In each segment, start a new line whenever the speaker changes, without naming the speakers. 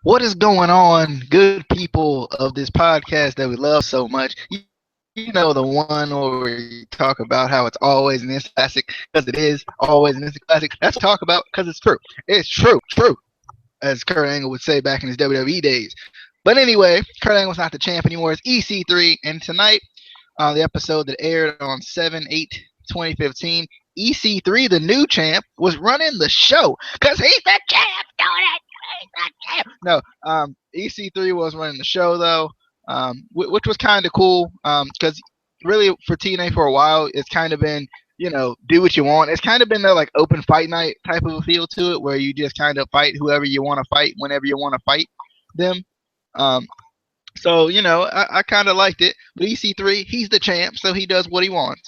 What is going on, good people of this podcast that we love so much? You know, the one where we talk about how it's always an instant classic because it is always an instant classic. That's what we talk about because it's true. It's true, as Kurt Angle would say back in his WWE days. But anyway, Kurt Angle's not the champ anymore. It's EC3, and tonight on the episode that aired on 7/8/2015, EC3, the new champ, was running the show because he's the champ, doing it. He's the champ. No, EC3 was running the show though, which was kind of cool because really for TNA for a while, it's kind of been do what you want. It's kind of been that like open fight night type of a feel to it, where you just kind of fight whoever you want to fight whenever you want to fight them. Um, so I kind of liked it. But EC3, he's the champ, so he does what he wants.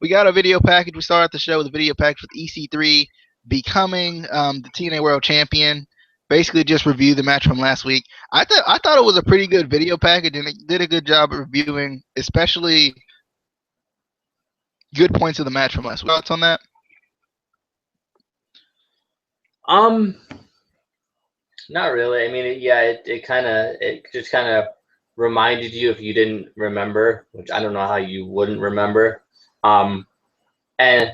We got a video package. We started the show with a video package with EC3 becoming the TNA World Champion. Basically, just review the match from last week. I thought it was a pretty good video package, and it did a good job of reviewing, especially good points of the match from last week. Thoughts on that?
Um, Not really. I mean, it just kind of reminded you if you didn't remember, which I don't know how you wouldn't remember. Um, and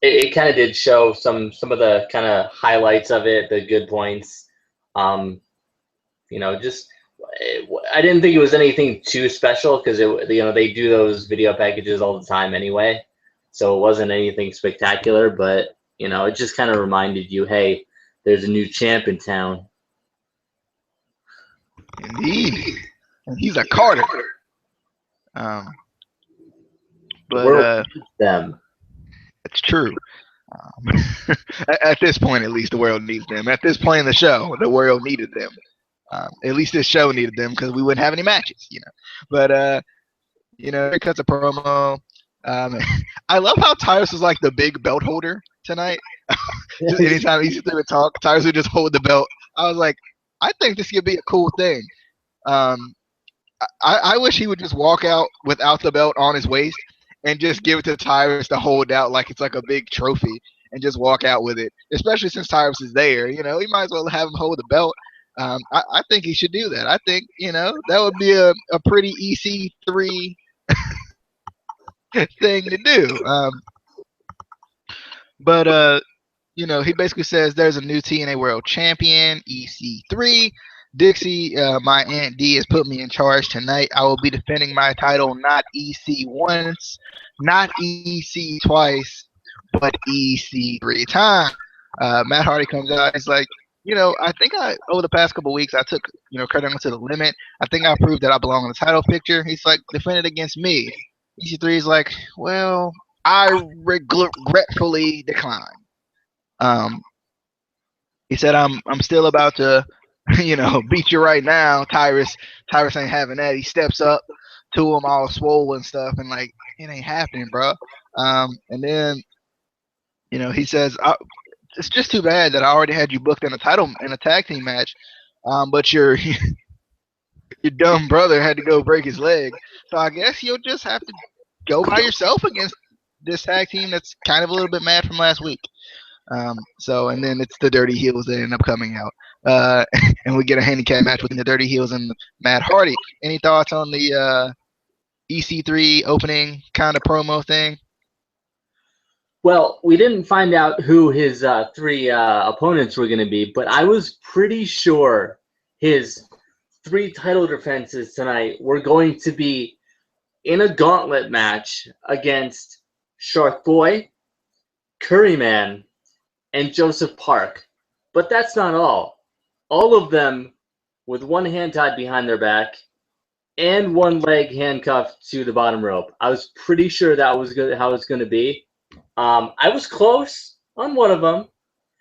it kind of did show some of the kind of highlights of it, the good points. Um, just I didn't think it was anything too special because they do those video packages all the time anyway, so it wasn't anything spectacular. But it just kind of reminded you, hey, there's a new champ in town.
Indeed, and he's a Carter. Um,
but them.
It's true. At this point, at least, the world needs them. At this point in the show, the world needed them. At least this show needed them because we wouldn't have any matches, But it cuts a promo. I love how Tyrus was like the big belt holder tonight. Just anytime he would talk, Tyrus would just hold the belt. I was like, I think this could be a cool thing. I wish he would just walk out without the belt on his waist and just give it to Tyrus to hold out like it's like a big trophy and just walk out with it. Especially since Tyrus is there, he might as well have him hold the belt. I think he should do that. I think that would be a pretty EC3 thing to do. But he basically says there's a new TNA World Champion, EC3. Dixie, my Aunt D, has put me in charge tonight. I will be defending my title, not EC once, not EC twice, but EC 3 times. Matt Hardy comes out. He's like, I think over the past couple of weeks, I took, Kurt Angle to the limit. I think I proved that I belong in the title picture. He's like, defend it against me. EC3 is like, well, I regretfully decline. Um, he said, I'm still about to, beat you right now. Tyrus ain't having that. He steps up to him all swollen and stuff, and like, it ain't happening, bro. And then, he says, it's just too bad that I already had you booked in a tag team match, but your dumb brother had to go break his leg. So I guess you'll just have to go by yourself against this tag team that's kind of a little bit mad from last week. And then it's the Dirty Heels that end up coming out. And we get a handicap match between the Dirty Heels and Matt Hardy. Any thoughts on the EC3 opening kind of promo thing?
Well, we didn't find out who his three opponents were going to be, but I was pretty sure his 3 title defenses tonight were going to be in a gauntlet match against Shark Boy, Curryman, and Joseph Park. But that's not all. All of them with one hand tied behind their back and one leg handcuffed to the bottom rope. I was pretty sure that was how it's going to be. I was close on one of them.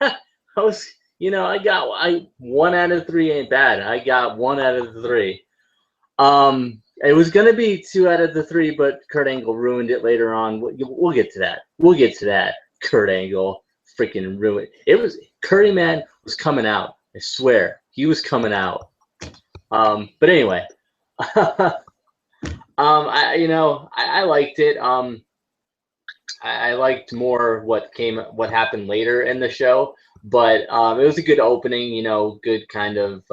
I 1 out of 3 ain't bad. I got 1 out of the 3. It was going to be 2 out of the 3, but Kurt Angle ruined it later on. We'll get to that. Kurt Angle freaking ruined it. Curryman was coming out. I swear, he was coming out. But anyway, I liked it. I liked more what happened later in the show. But it was a good opening, good kind of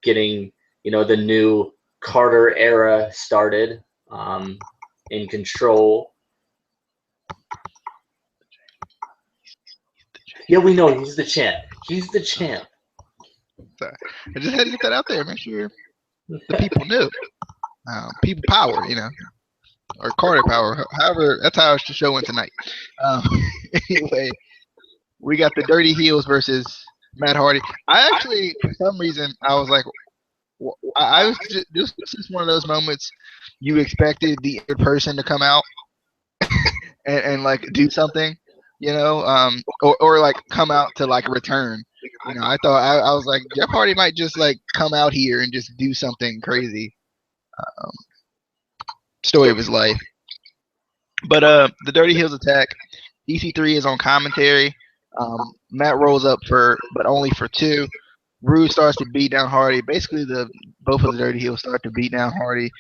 getting, the new Carter era started in control. Yeah, we know he's the champ. He's the champ.
So I just had to get that out there, make sure the people knew. People power, or Carter power. However, that's how the show went tonight. Um, anyway, we got the Dirty Heels versus Matt Hardy. I actually, for some reason, I was like, I was just, this was just one of those moments you expected the injured person to come out and like do something, or like come out to like return. I thought I was like Jeff Hardy might just like come out here and just do something crazy. Um, Story of his life. But the Dirty Heels attack. EC3 is on commentary. Matt rolls up but only for two. Rude starts to beat down Hardy. Basically, both of the Dirty Heels start to beat down Hardy.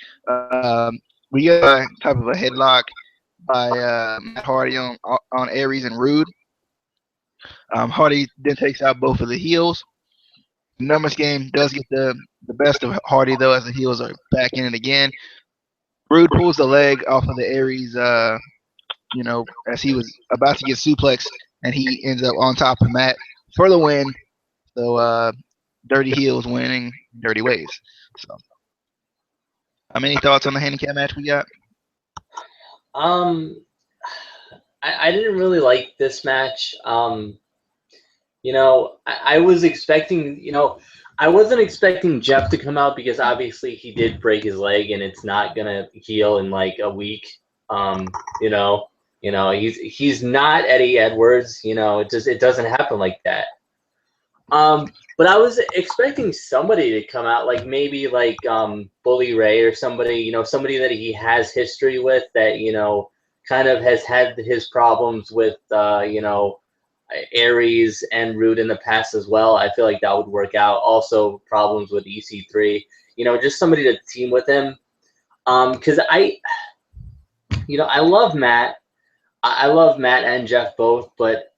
We get a type of a headlock by Matt Hardy on Aries and Rude. Hardy then takes out both of the heels. The numbers game does get the best of Hardy though, as the heels are back in it again. Rude pulls the leg off of the Aries, as he was about to get suplexed, and he ends up on top of Matt for the win. So Dirty Heels winning dirty ways. So, many thoughts on the handicap match we got?
I didn't really like this match. I was expecting, I wasn't expecting Jeff to come out because obviously he did break his leg and it's not gonna heal in like a week. He's not Eddie Edwards. It doesn't happen like that. But I was expecting somebody to come out, like maybe like Bully Ray or somebody, somebody that he has history with, that kind of has had his problems with Aries and Rude in the past as well. I feel like that would work out. Also, problems with EC3. Just somebody to team with him. Because I love Matt. I love Matt and Jeff both, but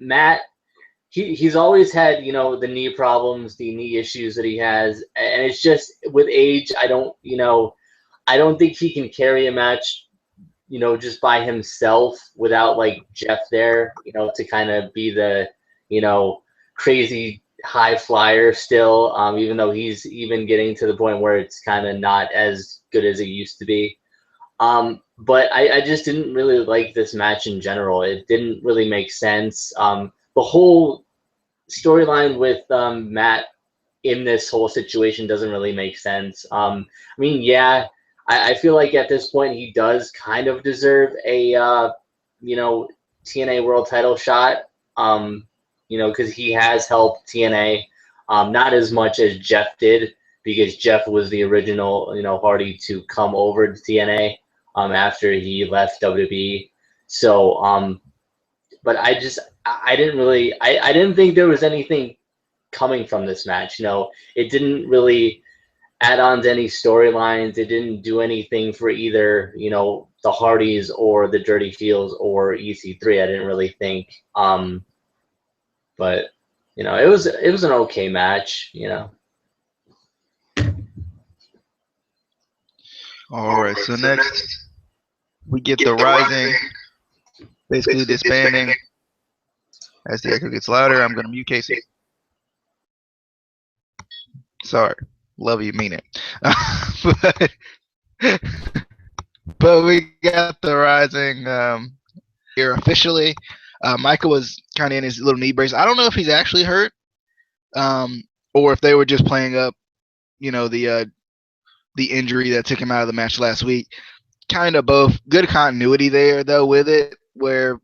Matt, he's always had the knee problems, the knee issues that he has, and it's just with age. I don't think he can carry a match just by himself without like Jeff there, to kind of be the, crazy high flyer still, even though he's even getting to the point where it's kind of not as good as it used to be. But I just didn't really like this match in general. It didn't really make sense. The whole storyline with Matt in this whole situation doesn't really make sense. I mean, yeah, I feel like at this point he does kind of deserve a TNA World Title shot. Because he has helped TNA, not as much as Jeff did, because Jeff was the original Hardy to come over to TNA after he left WWE. So, but I didn't think there was anything coming from this match. It didn't really add on to any storylines. It didn't do anything for either, the Hardys or the Dirty Heels or EC3. I didn't really think. But it was an okay match.
All right. So next we get the Rising, basically disbanding. As the echo gets louder, I'm gonna mute Casey. Sorry. Love you, mean it. but we got the Rising here officially. Michael was kind of in his little knee brace. I don't know if he's actually hurt, or if they were just playing up, the injury that took him out of the match last week. Kind of both. Good continuity there though with it, where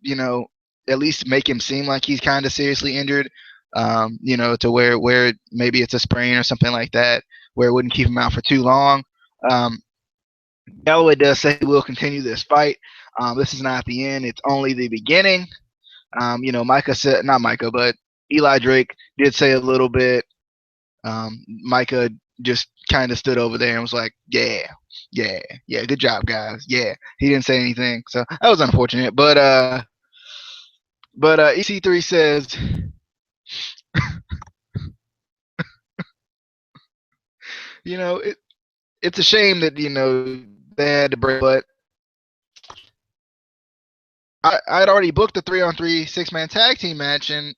at least make him seem like he's kind of seriously injured. To where maybe it's a sprain or something like that, where it wouldn't keep him out for too long. Galloway does say he will continue this fight. This is not the end; it's only the beginning. Micah said, not Micah, but Eli Drake did say a little bit. Micah just kind of stood over there and was like, yeah, good job, guys. Yeah, he didn't say anything, so that was unfortunate. But But EC3 says, it's a shame that they had to break, but I'd already booked the 3-on-3 6-man tag team match, and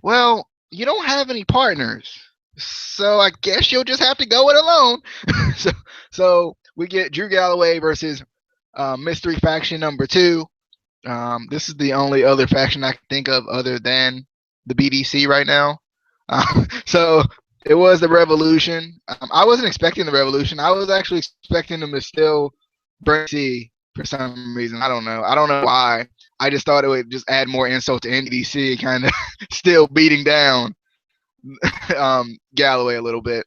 well, you don't have any partners, so I guess you'll just have to go it alone. so we get Drew Galloway versus Mystery Faction number 2. This is the only other faction I can think of other than the BDC right now. So it was the Revolution. I wasn't expecting the Revolution. I was actually expecting them to still bring C for some reason. I don't know. I don't know why. I just thought it would just add more insult to NBC, kind of still beating down Galloway a little bit.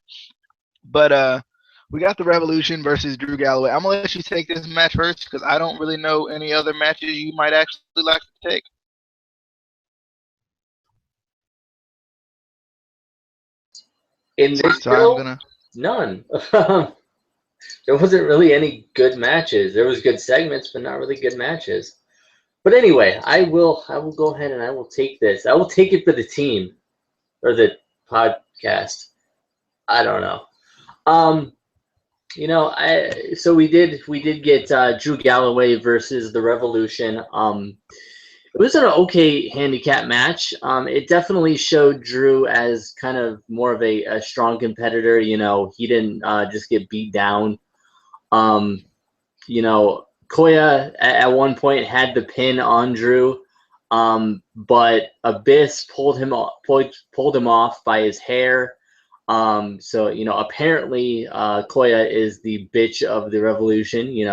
But we got the Revolution versus Drew Galloway. I'm gonna let you take this match first because I don't really know any other matches you might actually like to take.
In this show, none. There wasn't really any good matches. There was good segments, but not really good matches. But anyway, I will go ahead and I will take this. I will take it for the team or the podcast. I don't know. So we did get Drew Galloway versus the Revolution. It was an okay handicap match. It definitely showed Drew as kind of more of a strong competitor. He didn't just get beat down. Koya at one point had the pin on Drew, but Abyss pulled him off by his hair. So apparently Koya is the bitch of the Revolution. He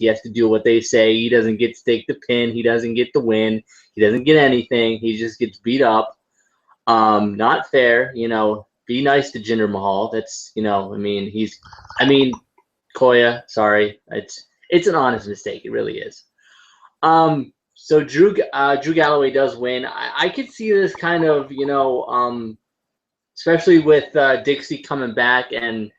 has to do what they say. He doesn't get to take the pin. He doesn't get the win. He doesn't get anything. He just gets beat up. Not fair. Be nice to Jinder Mahal. That's Koya. Sorry, it's an honest mistake. It really is. So Drew Galloway does win. I could see this kind of especially with Dixie coming back and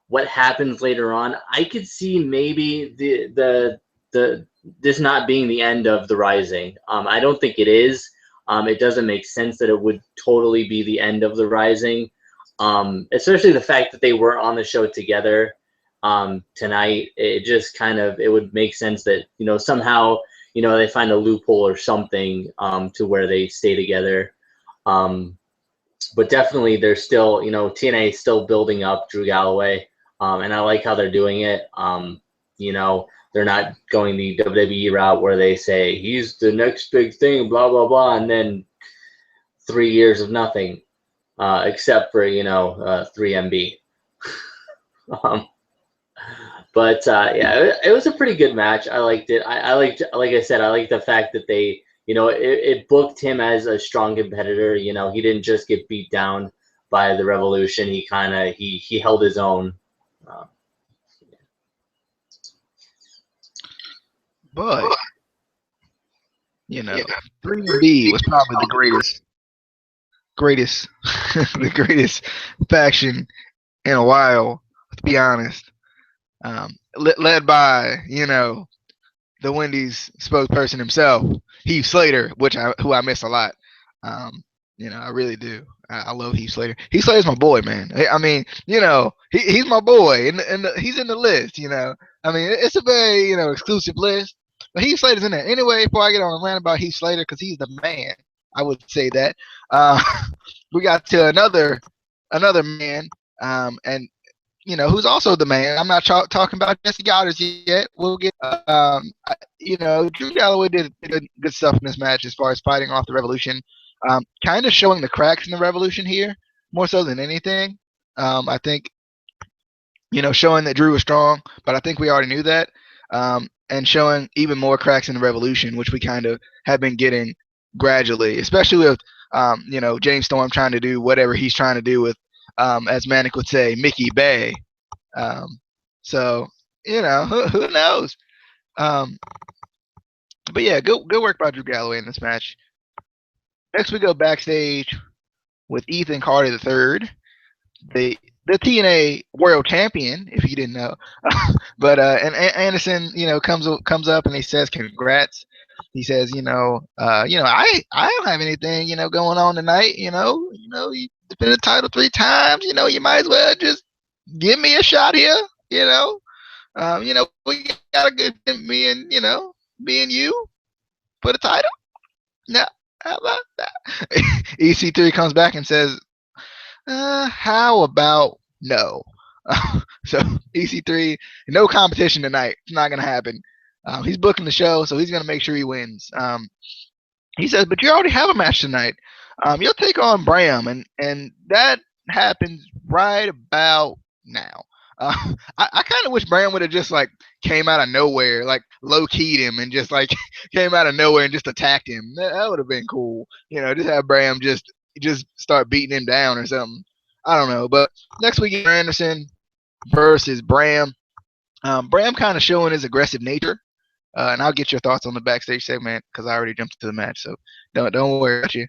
what happens later on. I could see maybe the this not being the end of the Rising. I don't think it is. It doesn't make sense that it would totally be the end of the Rising, especially the fact that they were on the show together tonight. It just it would make sense that somehow they find a loophole or something to where they stay together. But definitely they're still, TNA is still building up Drew Galloway. And I like how they're doing it. They're not going the WWE route where they say he's the next big thing, blah, blah, blah. And then 3 years of nothing, except for, 3MB. It was a pretty good match. I liked it. I liked, like I said, I liked the fact that they, it booked him as a strong competitor. He didn't just get beat down by the Revolution. He he held his own.
But 3B was probably the greatest the greatest faction in a while, to be honest. Led by the Wendy's spokesperson himself, Heath Slater, who I miss a lot. I really do. I love Heath Slater. Heath Slater's my boy, man. I mean, he's my boy, and he's in the list. I mean, it's a very exclusive list, but Heath Slater's in there. Anyway, before I get on a rant about Heath Slater, because he's the man, I would say that. We got to another man, and who's also the man. I'm not talking about Jesse Goddard yet. We'll get, Drew Galloway did good stuff in this match as far as fighting off the Revolution. Kind of showing the cracks in the Revolution here, more so than anything. I think, showing that Drew was strong, but I think we already knew that. And showing even more cracks in the Revolution, which we kind of have been getting gradually, especially with, James Storm trying to do whatever he's trying to do with, as Manic would say, Mickey Bay. So, who knows? But yeah, good work by Drew Galloway in this match. Next, we go backstage with Ethan Carter III, the TNA World Champion, if you didn't know. But and Anderson, comes up and he says congrats. He says, I don't have anything, going on tonight. You defended the title 3 times. You might as well just give me a shot here. We got a good me and me and you for the title. No, how about that? EC3 comes back and says, how about no? So EC3, no competition tonight. It's not gonna happen. He's booking the show, so he's gonna make sure he wins. He says, but you already have a match tonight. You'll take on Bram, and that happens right about now. I kind of wish Bram would have just like came out of nowhere, like low keyed him, and just like came out of nowhere and just attacked him. That would have been cool. Just have Bram just start beating him down or something. I don't know. But next week, Anderson versus Bram. Bram kind of showing his aggressive nature. And I'll get your thoughts on the backstage segment because I already jumped into the match. So don't worry about you.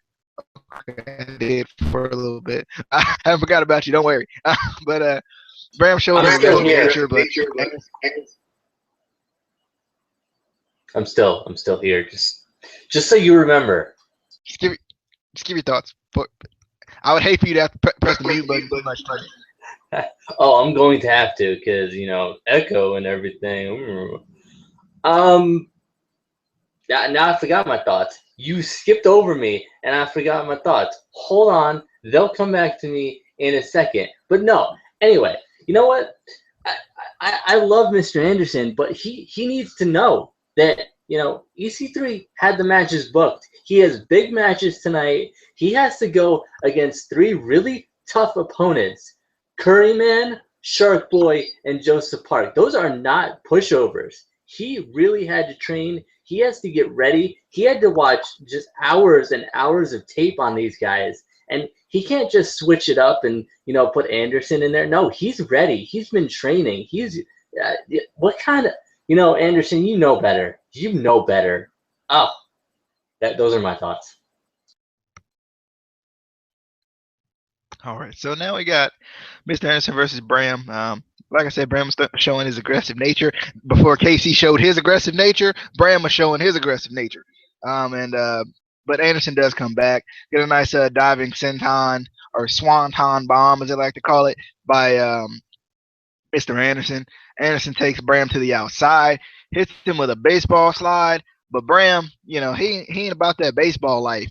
Okay, I did for a little bit. I haven't forgot about you. Don't worry. But Bram showing his aggressive nature, but
I'm still here. Just so you remember.
Just give your thoughts. I would hate for you to have to press the mute button too much.
Oh, I'm going to have to because echo and everything. Now I forgot my thoughts. You skipped over me, and I forgot my thoughts. Hold on, they'll come back to me in a second. But no, anyway, you know what? I love Mr. Anderson, but he needs to know that EC3 had the matches booked. He has big matches tonight. He has to go against 3 really tough opponents: Curryman, Shark Boy, and Joseph Park. Those are not pushovers. He really had to train. He has to get ready. He had to watch just hours and hours of tape on these guys. And he can't just switch it up and, put Anderson in there. No, he's ready. He's been training. What kind of, Anderson, you know better. You know better. Oh, those are my thoughts.
All right. So now we got Mr. Anderson versus Bram. Like I said, Bram was showing his aggressive nature. Before Casey showed his aggressive nature, Bram was showing his aggressive nature. But Anderson does come back, get a nice diving senton or swanton bomb, as they like to call it, by Mr. Anderson. Anderson takes Bram to the outside, hits him with a baseball slide. But Bram, he ain't about that baseball life.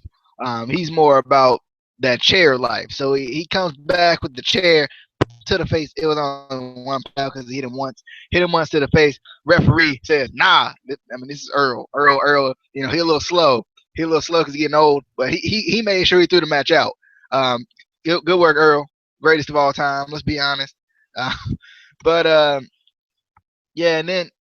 He's more about that chair life. So he comes back with the chair to the face. It was on one foul because he hit him once. Hit him once to the face. Referee says, "Nah." This is Earl. Earl. He a little slow. He a little slow because he's getting old. But he made sure he threw the match out. Good work, Earl. Greatest of all time. Let's be honest. But yeah, and then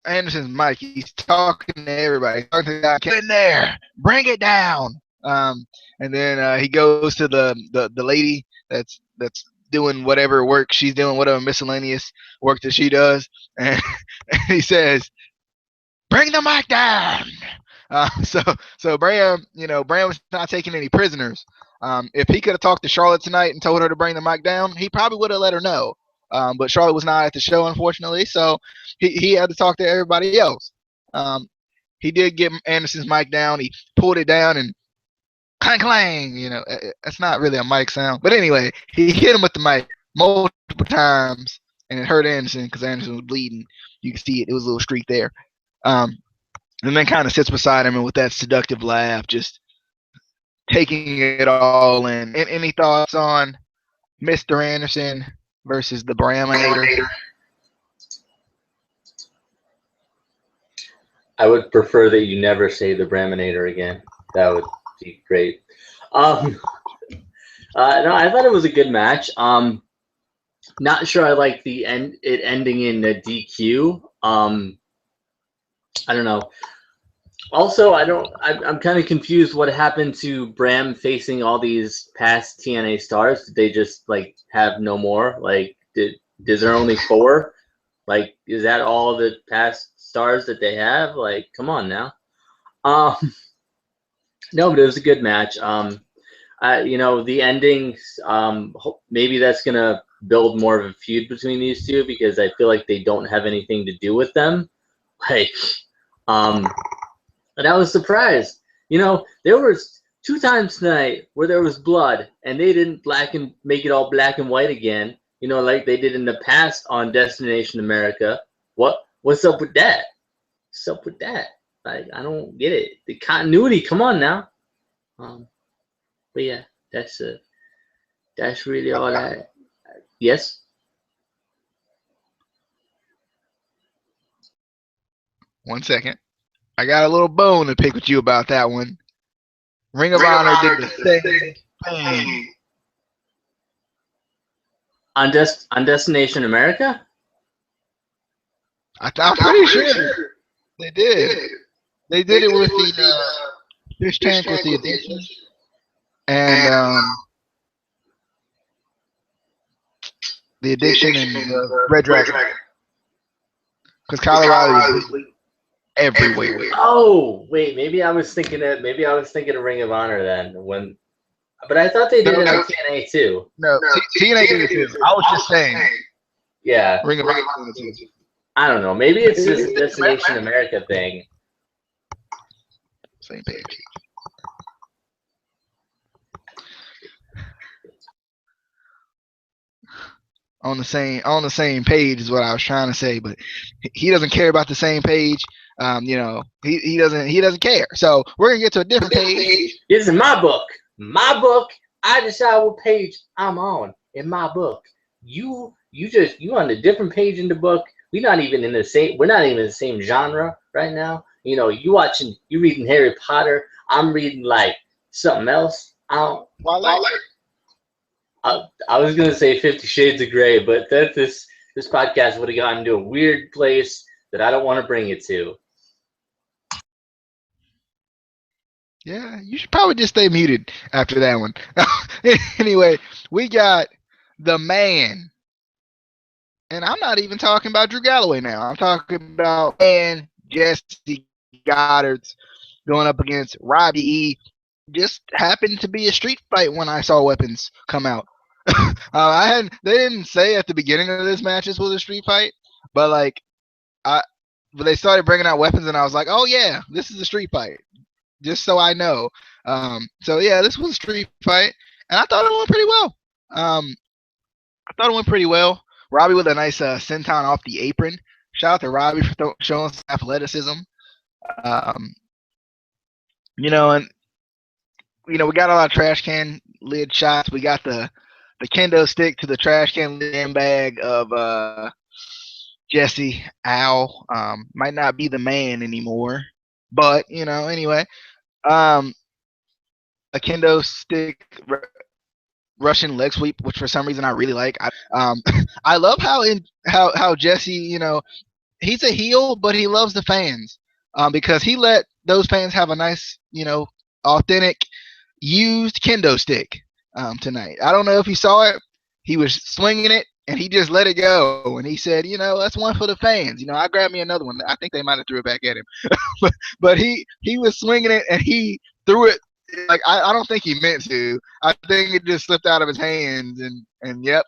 Anderson's mic. He's talking to everybody. He's talking to the guy. Get in there. Bring it down. And then he goes to the lady that's doing whatever work she's doing, whatever miscellaneous work that she does, and he says, "Bring the mic down." So Bram, Bram was not taking any prisoners. If he could have talked to Charlotte tonight and told her to bring the mic down, he probably would have let her know. But Charlotte was not at the show, unfortunately, so he had to talk to everybody else. He did get Anderson's mic down. He pulled it down and clang clang. That's not really a mic sound, but anyway, he hit him with the mic multiple times, and it hurt Anderson because Anderson was bleeding. You can see it; was a little streak there. And then kind of sits beside him and with that seductive laugh, just taking it all in. And any thoughts on Mr. Anderson versus the Braminator?
I would prefer that you never say the Braminator again. That would be great. No, I thought it was a good match. Not sure I like it ending in a DQ. I don't know. Also, I'm kind of confused what happened to Bram facing all these past TNA stars. Did they just have no more? Is there only 4? Is that all the past stars that they have? Come on now. No, but it was a good match. The ending, maybe that's gonna build more of a feud between these two because I feel like they don't have anything to do with them. And I was surprised. There was 2 times tonight where there was blood, and they didn't make it all black and white again. Like they did in the past on Destination America. What's up with that? What's up with that? Like, I don't get it. The continuity, come on now. But yeah, that's really all that. Yes.
1 second. I got a little bone to pick with you about that one. Ring of Honor did the same thing.
On Destination America?
I'm pretty sure they did. They did it with the fish tank with the addiction and the addiction and Red Dragon. Because Colorado was everywhere.
Oh wait, maybe I was thinking of Ring of Honor then. But I thought they did it on TNA too.
No, TNA did it too. I was just saying.
Yeah.
Ring of Honor too.
I don't know. Maybe it's just a Destination America thing.
Same page. On the same page is what I was trying to say, but he doesn't care about the same page. He doesn't care. So we're gonna get to a different page.
This is my book. My book. I decide what page I'm on in my book. You on a different page in the book. We're not even in the same genre right now. You reading Harry Potter. I'm reading like something else. I was gonna say 50 Shades of Grey, but that this podcast would have gotten to a weird place that I don't want to bring it to.
Yeah, you should probably just stay muted after that one. Anyway, we got the man. And I'm not even talking about Drew Galloway now. I'm talking about Jesse Goddard's going up against Robbie E. Just happened to be a street fight when I saw weapons come out. They didn't say at the beginning of this match this was a street fight, but they started bringing out weapons, and I was like, oh yeah, this is a street fight. Just so I know. So yeah, this was a street fight, and I thought it went pretty well. Robbie with a nice senton off the apron. Shout out to Robbie for showing some athleticism. We got a lot of trash can lid shots. We got the kendo stick to the trash can lid bag of Jesse Al. Might not be the man anymore, but anyway. A kendo stick Russian leg sweep, which for some reason I really like. I love how Jesse, he's a heel, but he loves the fans because he let those fans have a nice, authentic used kendo stick tonight. I don't know if you saw it. He was swinging it, and he just let it go. And he said, that's one for the fans. I grabbed me another one. I think they might have threw it back at him. but he was swinging it, and he threw it. Like I don't think he meant to. I think it just slipped out of his hands, and yep,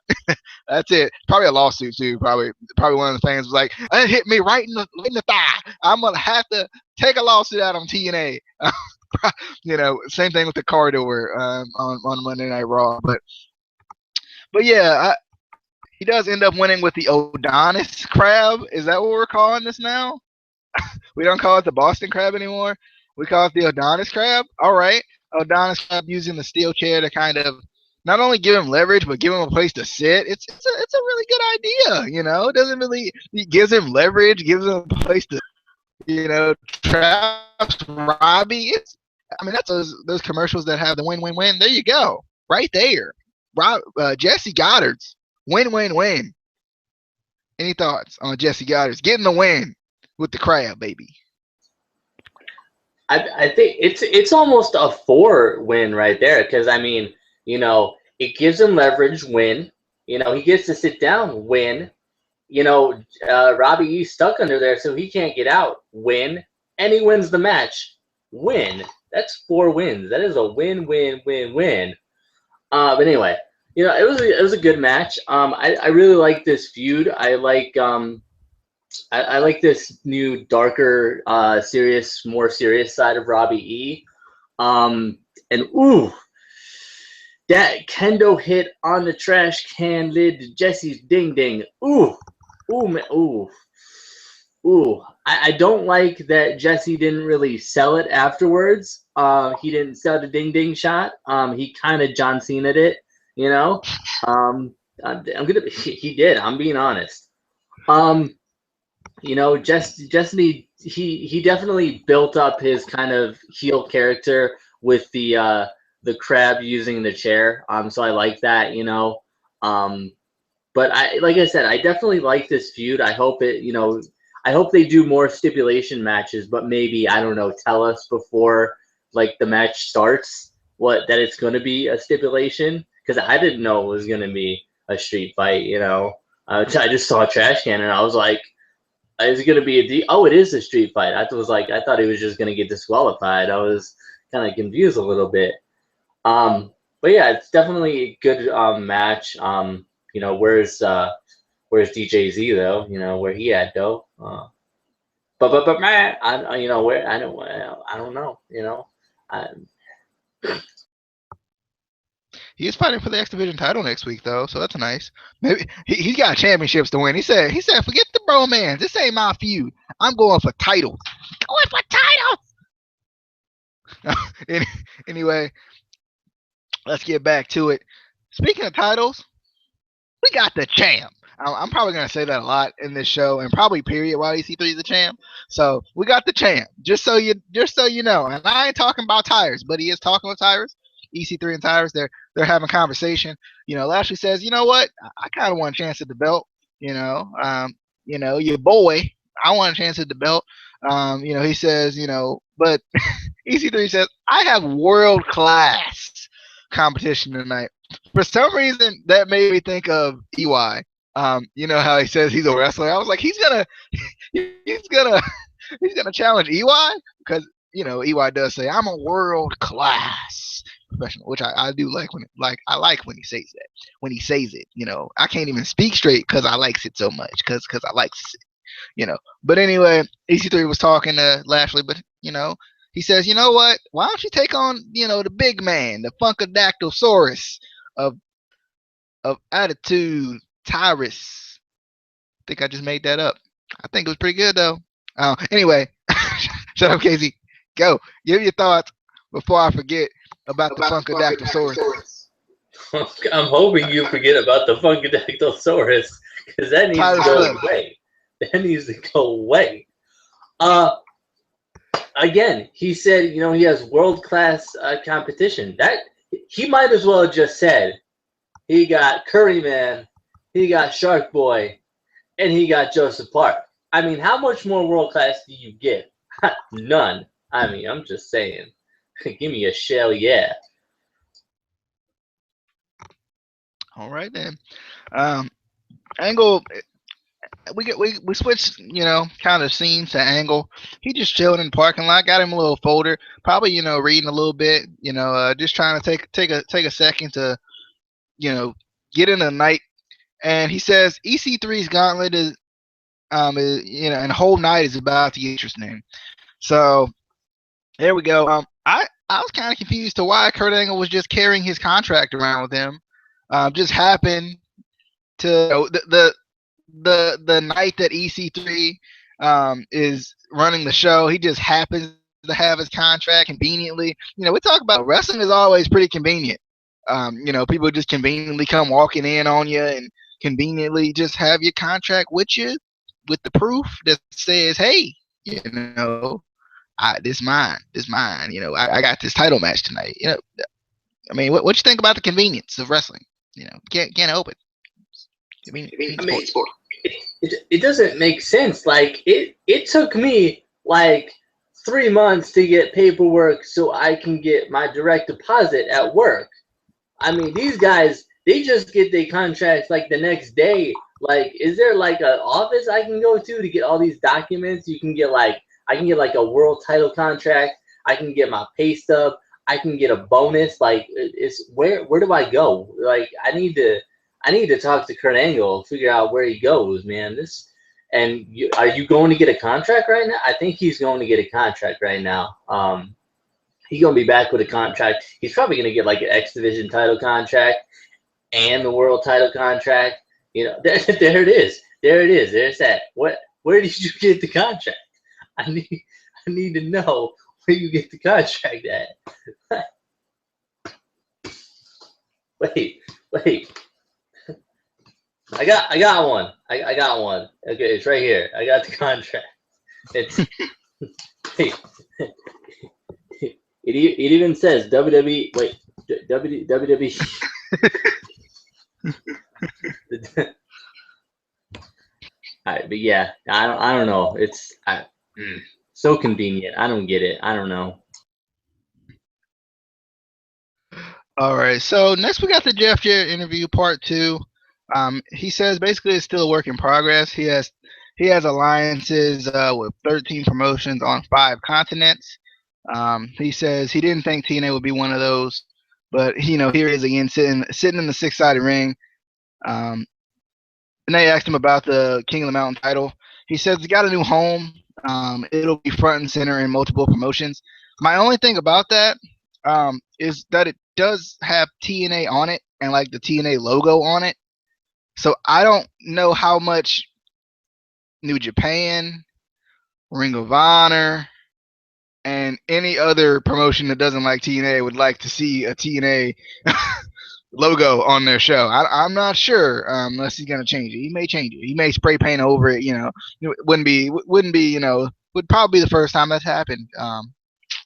that's it. Probably a lawsuit too. Probably one of the fans was like, "It hit me right in the thigh. I'm gonna have to take a lawsuit out on TNA." Same thing with the car door on Monday Night Raw. But yeah, he does end up winning with the Adonis Crab. Is that what we're calling this now? We don't call it the Boston Crab anymore. We call it the Adonis Crab. All right. Adonis Crab using the steel chair to kind of not only give him leverage, but give him a place to sit. It's a really good idea. It doesn't really, it gives him leverage, gives him a place to, traps Robbie. That's those commercials that have the win-win-win. There you go. Right there. Jesse Goddard's win-win-win. Any thoughts on Jesse Goddard's getting the win with the crab, baby?
I think it's almost a 4 win right there because it gives him leverage, win. He gets to sit down, win. Robbie E's stuck under there, so he can't get out, win, and he wins the match, win. That's 4 wins. That is a win, win, win, win. But anyway, it was a good match. I really like this feud. I like I like this new darker, more serious side of Robbie E. And ooh, that kendo hit on the trash can lid to Jesse's ding ding. Ooh, ooh, man, ooh, ooh. I don't like that Jesse didn't really sell it afterwards. He didn't sell the ding ding shot. He kind of John Cena'd it, you know. I'm gonna. He did. I'm being honest. Jesse, he definitely built up his kind of heel character with the crab using the chair. So I like that, but like I said, I definitely like this feud. I hope I hope they do more stipulation matches, but maybe, I don't know, tell us before like the match starts that it's going to be a stipulation, because I didn't know it was going to be a street fight. I just saw a trash can and I was like, is it going to be oh, it is a street fight. I thought he was just going to get disqualified. I was kind of confused a little bit. But yeah, it's definitely a good match. Where's DJZ though? Where he at though? But man, where I don't know. I,
He's fighting for the X Division title next week, though, so that's nice. Maybe he's got championships to win. He said, forget the bromance. This ain't my feud. I'm going for titles. Going for titles. Anyway, let's get back to it. Speaking of titles, we got the champ. I'm probably gonna say that a lot in this show, and probably period while EC3 is the champ. So we got the champ. Just so you know, and I ain't talking about Tyrus, but he is talking with Tyrus. EC3 and Tyrus, they're having conversation. Lashley says, you know what? I kind of want a chance at the belt. Your boy, I want a chance at the belt. He says, but EC3 says, I have world class competition tonight. For some reason, that made me think of EY. You know how he says he's a wrestler. I was like, he's gonna challenge EY, because EY does say I'm a world class professional, which I do like I like when he says that. When he says it, I can't even speak straight because I likes it so much, because I likes it, But anyway, EC3 was talking to Lashley, but he says, you know what? Why don't you take on the big man, the Funkadactylosaurus of attitude, Tyrus. I think I just made that up. I think it was pretty good though. Anyway, shut up, Casey. Go. Give your thoughts before I forget about the Funkadactylosaurus.
I'm hoping you forget about the Funkadactylosaurus, because that needs to go away. That needs to go away. Again, he said, he has world-class competition. That he might as well have just said he got Curryman, he got Shark Boy, and he got Joseph Park. I mean, how much more world-class do you get? None. I mean, I'm just saying. Give me a shell, yeah.
All right then. Angle, we switched, kind of scenes to Angle. He just chilled in the parking lot. Got him a little folder, probably reading a little bit. Just trying to take a second to get in the night. And he says EC3's gauntlet is and the whole night is about to get interesting. So there we go. I was kind of confused to why Kurt Angle was just carrying his contract around with him. Just happened to the night that EC3 is running the show. He just happens to have his contract conveniently. We talk about wrestling is always pretty convenient. People just conveniently come walking in on you and conveniently just have your contract with you, with the proof that says, hey, this mine. I got this title match tonight. I mean, what you think about the convenience of wrestling? Can't help it.
It doesn't make sense. Like it took me like 3 months to get paperwork so I can get my direct deposit at work. I mean, these guys, they just get their contracts like the next day. Like, is there like an office I can go to get all these documents? I can get like a world title contract. I can get my pay stub. I can get a bonus. Like, it's where do I go? Like, I need to talk to Kurt Angle and figure out where he goes, man. And are you going to get a contract right now? I think he's going to get a contract right now. He's going to be back with a contract. He's probably going to get like an X Division title contract and the world title contract. You know, there it is. There it is. There's that. Where did you get the contract? I need to know where you get the contract at. wait. I got one. I got one. Okay, it's right here. I got the contract. It's it even says WWE. Wait, WWE. But yeah, I don't know. It's so convenient. I don't get it. I don't know.
All right. So next we got the Jeff Jarrett interview part 2. He says basically it's still a work in progress. He has alliances with 13 promotions on 5 continents. He says he didn't think TNA would be one of those, but here he is again sitting in the 6-sided ring. And they asked him about the King of the Mountain title. He says he got a new home. It'll be front and center in multiple promotions. My only thing about that is that it does have TNA on it and like the TNA logo on it. So I don't know how much New Japan, Ring of Honor, and any other promotion that doesn't like TNA would like to see a TNA logo on their show. I'm not sure unless he's gonna change it. He may change it. He may spray paint over it. It wouldn't be. Would probably be the first time that's happened.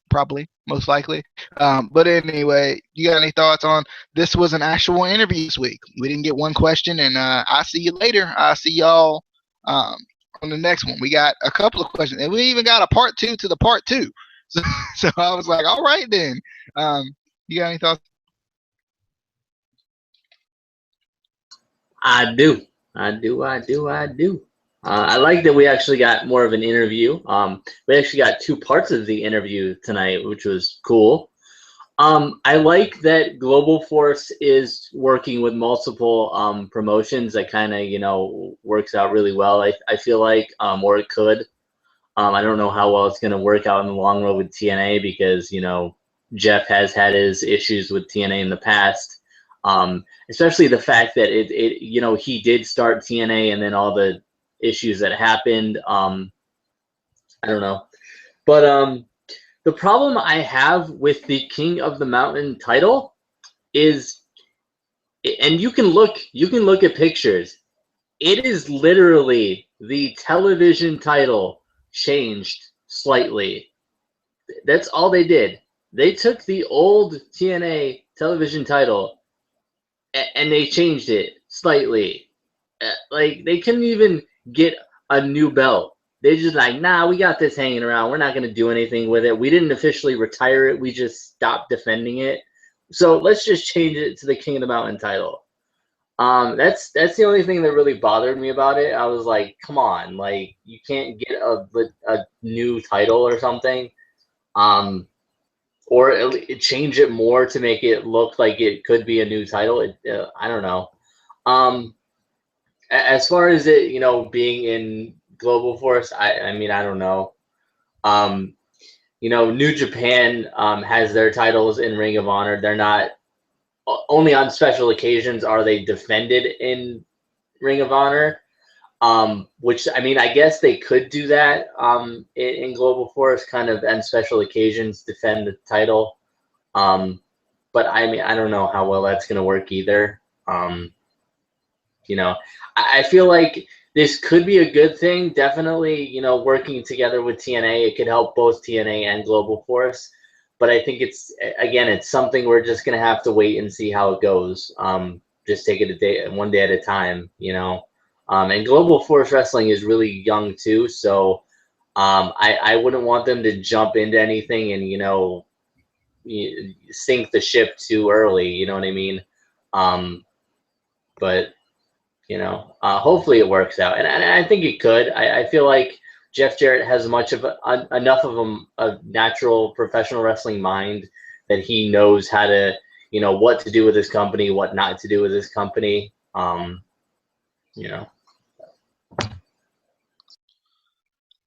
Probably, most likely. But anyway, you got any thoughts on this? Was an actual interview this week. We didn't get one question, and I'll see you later. I'll see y'all on the next one. We got a couple of questions, and we even got a part 2 to the part 2. So I was like, all right then. You got any thoughts?
I do. I like that we actually got more of an interview. We actually got 2 parts of the interview tonight, which was cool. I like that Global Force is working with multiple promotions. That kind of works out really well. I feel like, or it could. I don't know how well it's going to work out in the long run with TNA because Jeff has had his issues with TNA in the past. Especially the fact that he did start TNA and then all the issues that happened. I don't know. But the problem I have with the King of the Mountain title is, and you can look at pictures, it is literally the television title changed slightly. That's all they did. They took the old TNA television title and they changed it slightly. Like, they couldn't even get a new belt. They just like, nah, we got this hanging around. We're not going to do anything with it. We didn't officially retire it. We just stopped defending it. So let's just change it to the King of the Mountain title. That's the only thing that really bothered me about it. I was like, come on, like, you can't get a new title or something. Or change it more to make it look like it could be a new title. I don't know. As far as it, being in Global Force, I mean, I don't know. New Japan has their titles in Ring of Honor. They're not, only on special occasions are they defended in Ring of Honor. Which, I mean, I guess they could do that in Global Force, kind of on special occasions defend the title. But I mean, I don't know how well that's going to work either. I feel like this could be a good thing. Definitely, working together with TNA, it could help both TNA and Global Force. But I think it's something we're just going to have to wait and see how it goes. Just take it one day at a time, And Global Force Wrestling is really young too, so I wouldn't want them to jump into anything and sink the ship too early. You know what I mean? But hopefully it works out, and I think it could. I feel like Jeff Jarrett has enough of a natural professional wrestling mind that he knows how to, what to do with his company, what not to do with his company.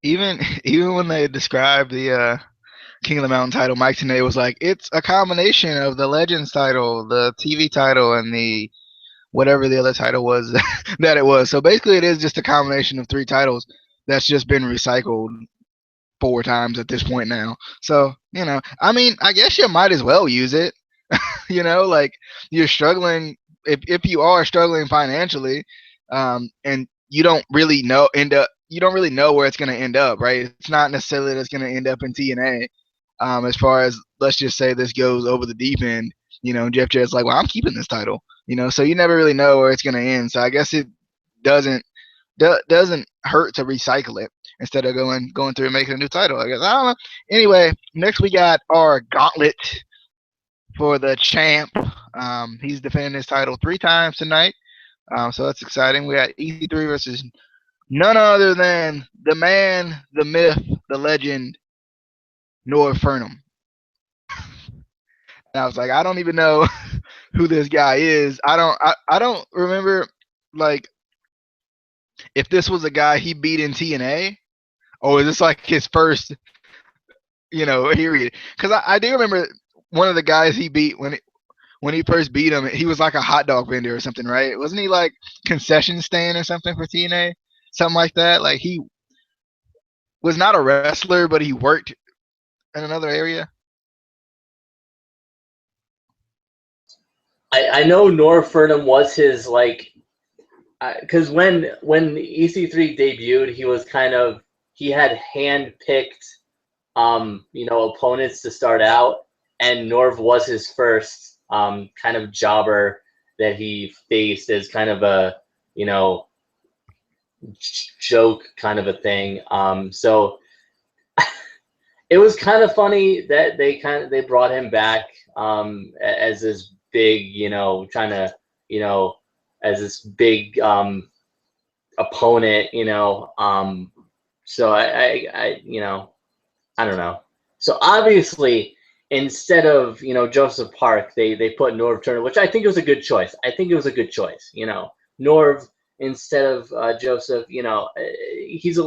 even even when they described the King of the Mountain title, Mike Tenay was like, it's a combination of the Legends title, the TV title, and the whatever the other title was that it was. So basically, it is just a combination of three titles that's just been recycled four times at this point now. So I mean, I guess you might as well use it. Like you're struggling. If you are struggling financially, and you don't really know end up, you don't really know where it's going to end up, right? It's not necessarily that it's going to end up in TNA. As far as let's just say this goes over the deep end, Jeff Jarrett's like, well, I'm keeping this title, so you never really know where it's going to end. So I guess it doesn't doesn't hurt to recycle it instead of going through and making a new title. I guess I don't know. Anyway, next we got our gauntlet for the champ. He's defending his title three times tonight, so that's exciting. We got EC3 versus none other than the man, the myth, the legend, Noah Furnham. And I was like, I don't even know who this guy is. I don't remember like if this was a guy he beat in TNA or is this like his first period? Because I do remember one of the guys he beat when he first beat him, he was like a hot dog vendor or something, right? Wasn't he like concession stand or something for TNA, something like that? Like he was not a wrestler, but he worked in another area.
I know Nor Furnham was his like because when EC3 debuted, he was kind of he had hand picked opponents to start out, and Norv was his first kind of jobber that he faced as kind of a joke kind of a thing. So it was kind of funny that they brought him back as this big, trying to, as this big opponent, so I don't know. So obviously, instead of Joseph Park, they put Norv Turner, which I think was a good choice. I think it was a good choice. Norv instead of Joseph. He's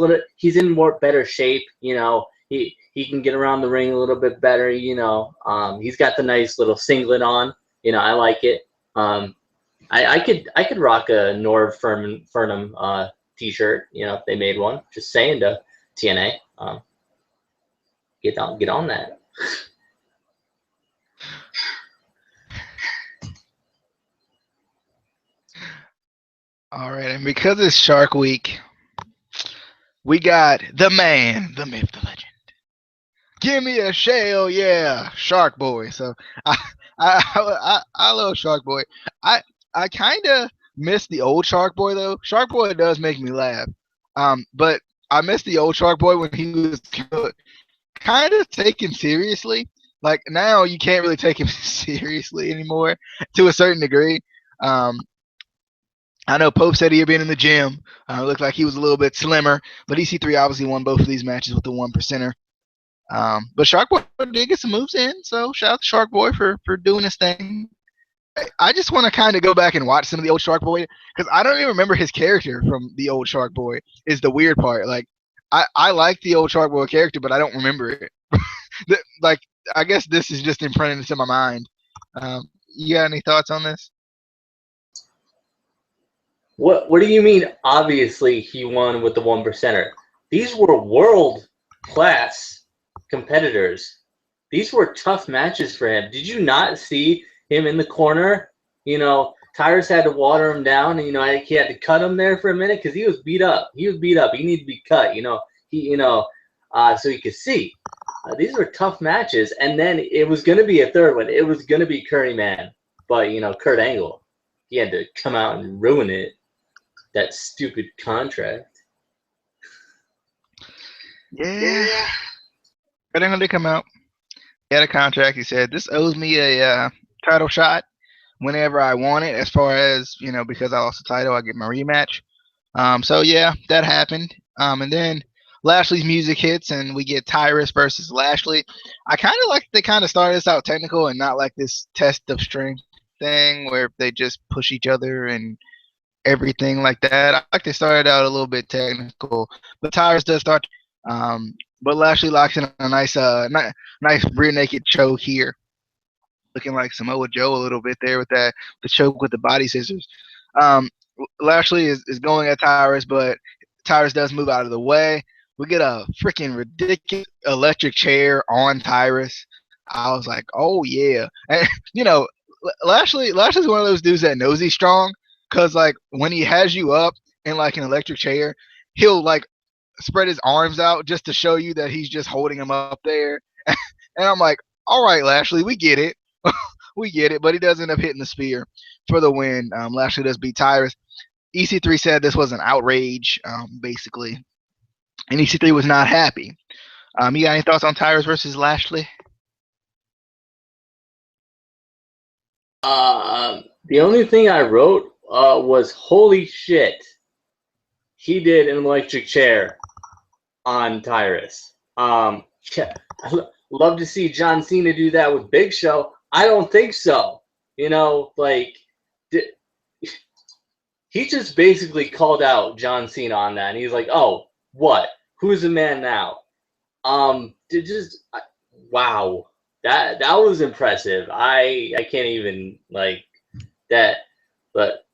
in more better shape. He can get around the ring a little bit better. He's got the nice little singlet on. I like it. I could rock a Norv Furnham t-shirt. If they made one. Just saying to TNA. Get on that.
All right, and because it's Shark Week, we got the man, the myth, the legend. Give me a shell, yeah, Shark Boy. So I love Shark Boy. I I kind of miss the old Shark Boy though. Shark Boy does make me laugh. But I miss the old Shark Boy when he was kind of taken seriously. Like now, you can't really take him seriously anymore to a certain degree. Um, I know Pope said he had been in the gym. Looked like he was a little bit slimmer, but EC3 obviously won both of these matches with the one percenter. But Shark Boy did get some moves in, so shout out to Shark Boy for doing his thing. I just want to kind of go back and watch some of the old Shark Boy because I don't even remember his character from the old Shark Boy. Is the weird part. Like I like the old Shark Boy character, but I don't remember it. Like I guess this is just imprinted into my mind. You got any thoughts on this?
What do you mean? Obviously, he won with the one percenter. These were world class competitors. These were tough matches for him. Did you not see him in the corner? Tyrus had to water him down, and he had to cut him there for a minute because he was beat up. He was beat up. He needed to be cut. So he could see. These were tough matches, and then it was going to be a third one. It was going to be Curryman, but Kurt Angle, he had to come out and ruin it. That stupid contract.
Yeah. Kurt Angle did come out. He had a contract. He said this owes me a title shot whenever I want it. As far as because I lost the title, I get my rematch. So yeah, that happened. And then Lashley's music hits, and we get Tyrus versus Lashley. I kind of like they kind of started this out technical and not like this test of strength thing where they just push each other and everything like that. I like they started out a little bit technical, but Tyrus does start. But Lashley locks in a nice rear naked choke here, looking like Samoa Joe a little bit there with the choke with the body scissors. Um, Lashley is going at Tyrus, but Tyrus does move out of the way. We get a freaking ridiculous electric chair on Tyrus. I was like, oh yeah, and Lashley's one of those dudes that knows he's strong, cause like when he has you up in like an electric chair, he'll like spread his arms out just to show you that he's just holding him up there. And I'm like, all right, Lashley, we get it. We get it. But he does end up hitting the spear for the win. Lashley does beat Tyrus. EC3 said this was an outrage, basically. And EC3 was not happy. You got any thoughts on Tyrus versus Lashley?
The only thing I wrote was holy shit. He did an electric chair on Tyrus. Yeah, love to see John Cena do that with Big Show. I don't think so. Like he just basically called out John Cena on that, and he's like, "Oh, what? Who's the man now?" Wow, that was impressive. I can't even like that, but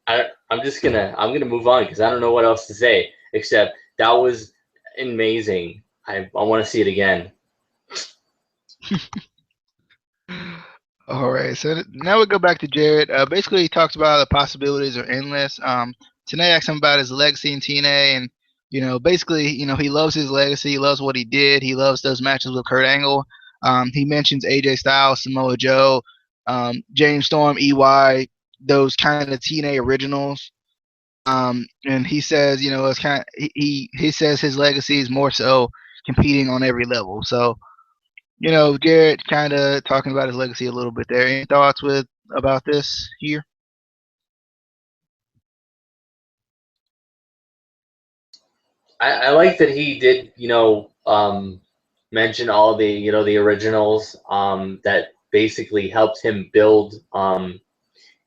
I'm gonna move on because I don't know what else to say except that was amazing. I want to see it again.
All right, so now we go back to Jarrett. Basically, he talks about the possibilities are endless. TNA asked him about his legacy in TNA, and basically, he loves his legacy. He loves what he did. He loves those matches with Kurt Angle. He mentions AJ Styles, Samoa Joe, James Storm, EY, those kind of TNA originals. And he says, it's kind of, he says his legacy is more so competing on every level. So Garrett kind of talking about his legacy a little bit there. Any thoughts about this here?
I like that he did, mention all the originals that basically helped him build,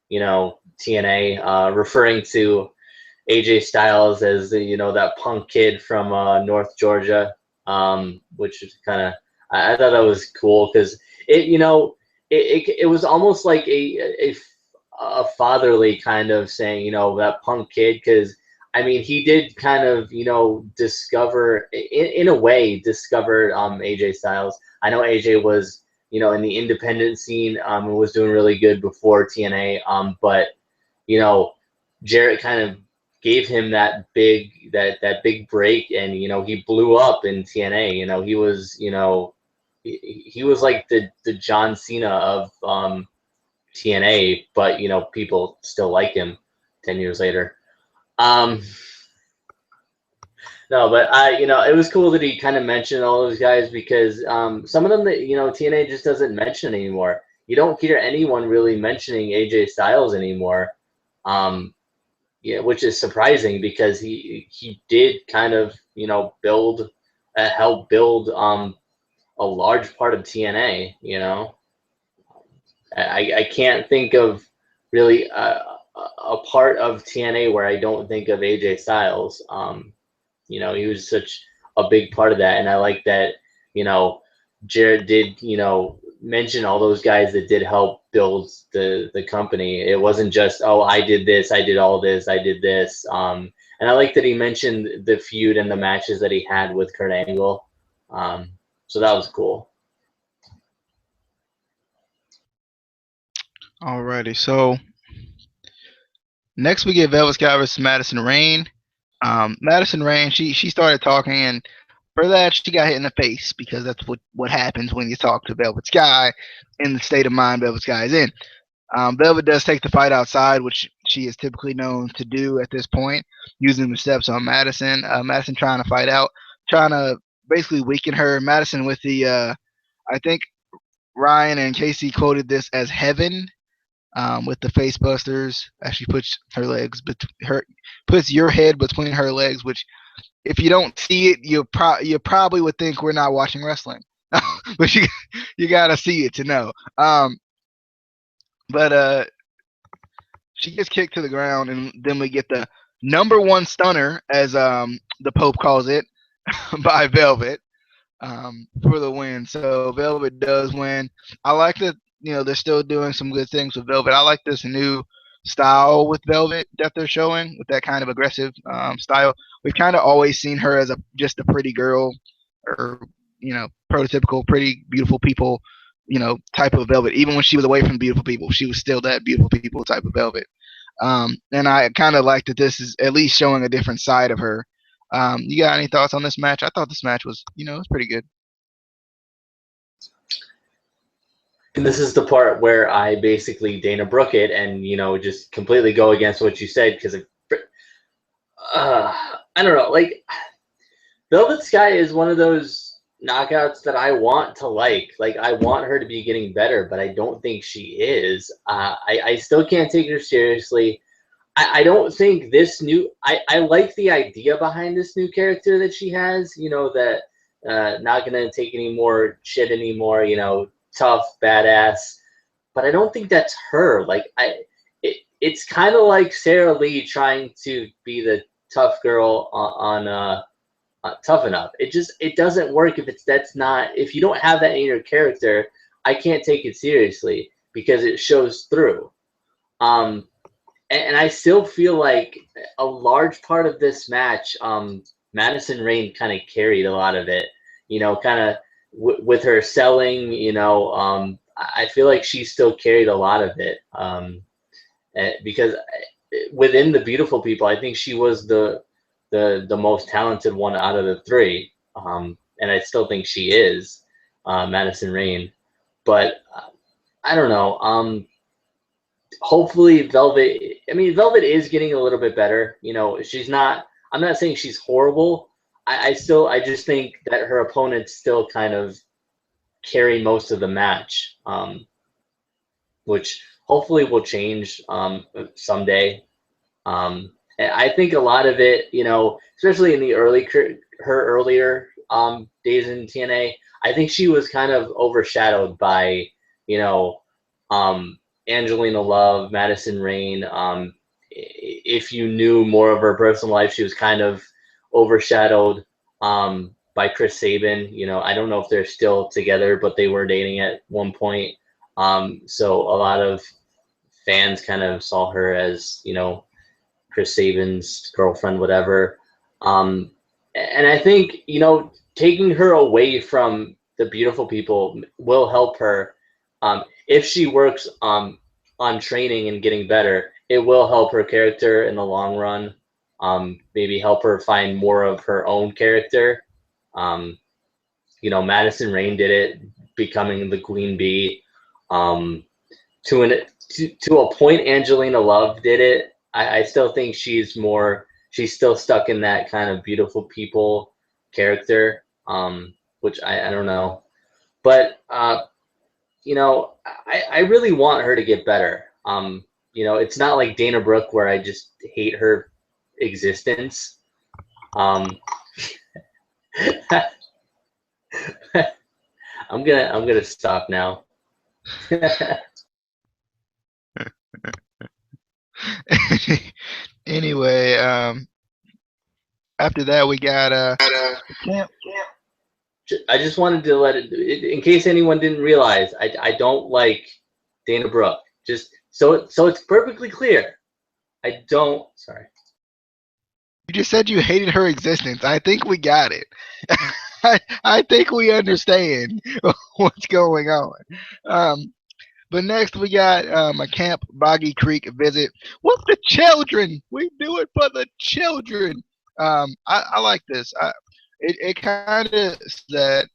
TNA, referring to AJ Styles as that punk kid from North Georgia, which is kind of I thought that was cool because it was almost like a fatherly kind of saying that punk kid because I mean he did kind of discover in a way discovered AJ Styles. I know AJ was in the independent scene was doing really good before TNA but Jarrett kind of gave him that big break and he blew up in TNA. He was like the John Cena of TNA, but people still like him 10 years later. No, but it was cool that he kind of mentioned all those guys because some of them that TNA just doesn't mention anymore. You don't hear anyone really mentioning AJ Styles anymore. Yeah, which is surprising because he did kind of build help build a large part of TNA. I can't think of really a part of TNA where I don't think of AJ Styles. He was such a big part of that, and I like that Jarrett did mention all those guys that did help build the company. It wasn't just I did this, I did all this, I did this. And I like that he mentioned the feud and the matches that he had with Kurt Angle. So that was cool.
Alrighty, so next we get Velvet Sky versus Madison Rayne. Madison Rayne, she started talking, and for that she got hit in the face because that's what happens when you talk to Velvet Sky in the state of mind Velvet Sky is in. Velvet does take the fight outside, which she is typically known to do at this point, using the steps on Madison. Madison trying to fight out, trying to basically weaken her. Madison with the, I think Ryan and Casey quoted this as heaven, with the face busters. As she puts puts your head between her legs, which if you don't see it, you probably would think we're not watching wrestling, but you gotta see it to know. But she gets kicked to the ground, and then we get the number one stunner, as the Pope calls it. by Velvet for the win. So Velvet does win. I like that. They're still doing some good things with Velvet. I like this new style with Velvet that they're showing with that kind of aggressive style. We've kind of always seen her as just a pretty girl, or prototypical pretty beautiful people, type of Velvet. Even when she was away from beautiful people, she was still that beautiful people type of Velvet. And I kind of like that this is at least showing a different side of her. You got any thoughts on this match? I thought this match was, it was pretty good.
And this is the part where I basically Dana Brooke it and, just completely go against what you said because I don't know. Like, Velvet Sky is one of those knockouts that I want to like. Like, I want her to be getting better, but I don't think she is. I still can't take her seriously. I don't think this new. I like the idea behind this new character that she has. That not gonna take any more shit anymore. Tough, badass. But I don't think that's her. Like it's kind of like Sarah Lee trying to be the tough girl on Tough Enough. It doesn't work if you don't have that in your character. I can't take it seriously because it shows through. And I still feel like a large part of this match, Madison Rayne kind of carried a lot of it. Kind of with her selling. I feel like she still carried a lot of it because within the beautiful people, I think she was the most talented one out of the three, and I still think she is Madison Rayne. But I don't know. Hopefully Velvet. I mean, Velvet is getting a little bit better. She's not. I'm not saying she's horrible. I just think that her opponents still kind of carry most of the match, which hopefully will change someday. I think a lot of it, especially in the her earlier days in TNA, I think she was kind of overshadowed by, Angelina Love, Madison Rayne. If you knew more of her personal life, she was kind of overshadowed by Chris Sabin. I don't know if they're still together, but they were dating at one point. So a lot of fans kind of saw her as, Chris Sabin's girlfriend, whatever. And I think, taking her away from the beautiful people will help her. If she works on training and getting better, it will help her character in the long run. Maybe help her find more of her own character. Madison Rayne did it, becoming the Queen Bee. To a point, Angelina Love did it. I still think she's still stuck in that kind of beautiful people character, which I don't know. But, I really want her to get better. It's not like Dana Brooke where I just hate her existence. I'm gonna stop now.
Anyway, after that we got camp.
I just wanted to let it, in case anyone didn't realize, I don't like Dana Brooke. Just so it's perfectly clear. I don't. Sorry.
You just said you hated her existence. I think we got it. I think we understand what's going on. But next we got a Camp Boggy Creek visit with the children. We do it for the children. I like this. It kind of that,